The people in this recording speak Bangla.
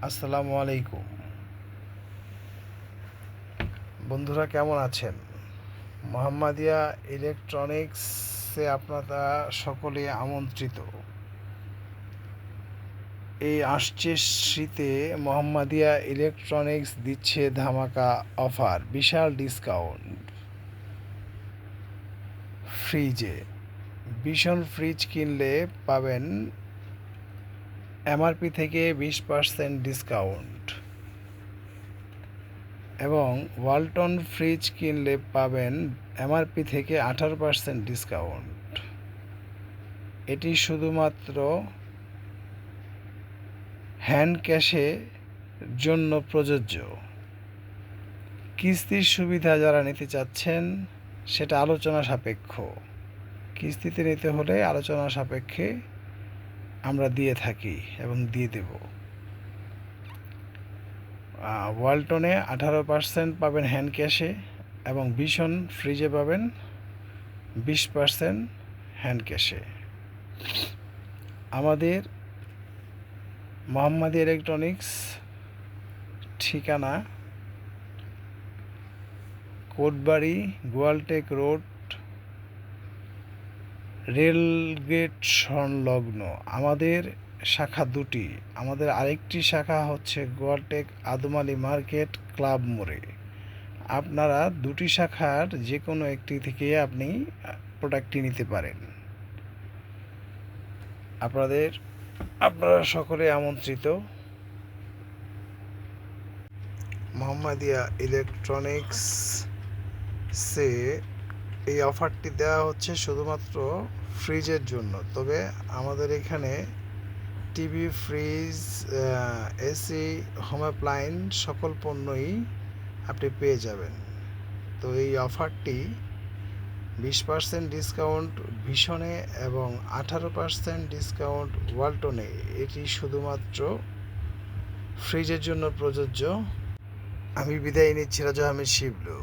আসসালামু আলাইকুম। বন্ধুরা কেমন আছেন? মোহাম্মদিয়া ইলেকট্রনিক্সে আপনারা সকলে আমন্ত্রিত। এই আসছে শীতে মোহাম্মদিয়া ইলেকট্রনিক্স দিচ্ছে ধামাকা অফার, বিশাল ডিসকাউন্ট। ফ্রিজে ভীষণ ফ্রিজ কিনলে পাবেন এমআরপি থেকে 20% ডিসকাউন্ট এবং ওয়ালটন ফ্রিজ কিনলে পাবেন এমআরপি থেকে 18% ডিসকাউন্ট। এটি শুধুমাত্র হ্যান্ড ক্যাশের জন্য প্রযোজ্য। কিস্তির সুবিধা যারা নিতে চাচ্ছেন সেটা আলোচনা সাপেক্ষ। কিস্তিতে নিতে হলে আলোচনা সাপেক্ষে আমরা দিয়ে থাকি এবং দিয়ে দেব। ওয়ালটনে 18% পাবেন হ্যান্ড ক্যাশে এবং ভীষণ ফ্রিজে পাবেন 20% হ্যান্ড ক্যাশে। আমাদের মোহাম্মদিয়া ইলেকট্রনিক্স ঠিকানা কোটবাড়ি, গোয়ালটেক রোড, রেলগেট সংলগ্ন। আমাদের শাখা দুটি। আমাদের আরেকটি শাখা হচ্ছে গোয়ালটেক আদমালি মার্কেট ক্লাব মোড়ে। আপনারা দুটি শাখার যে কোনো একটি থেকে আপনি প্রোডাক্টটি নিতে পারেন। আপনারা সকলে আমন্ত্রিত। মোহাম্মদিয়া ইলেকট্রনিক্সে এই অফারটি দেওয়া হচ্ছে শুধুমাত্র ফ্রিজের জন্য। তবে আমাদের এখানে TV, fridge, AC, home appliance সকল পণ্যই আপনি পেয়ে যাবেন। তো এই অফারটি 20% ডিসকাউন্ট ভীষণে এবং 18% ডিসকাউন্ট ওয়ালটনে। এটি শুধুমাত্র ফ্রিজের জন্য প্রযোজ্য। আমি বিদায় নিচ্ছি, রাজা আহমেদ শিবলু।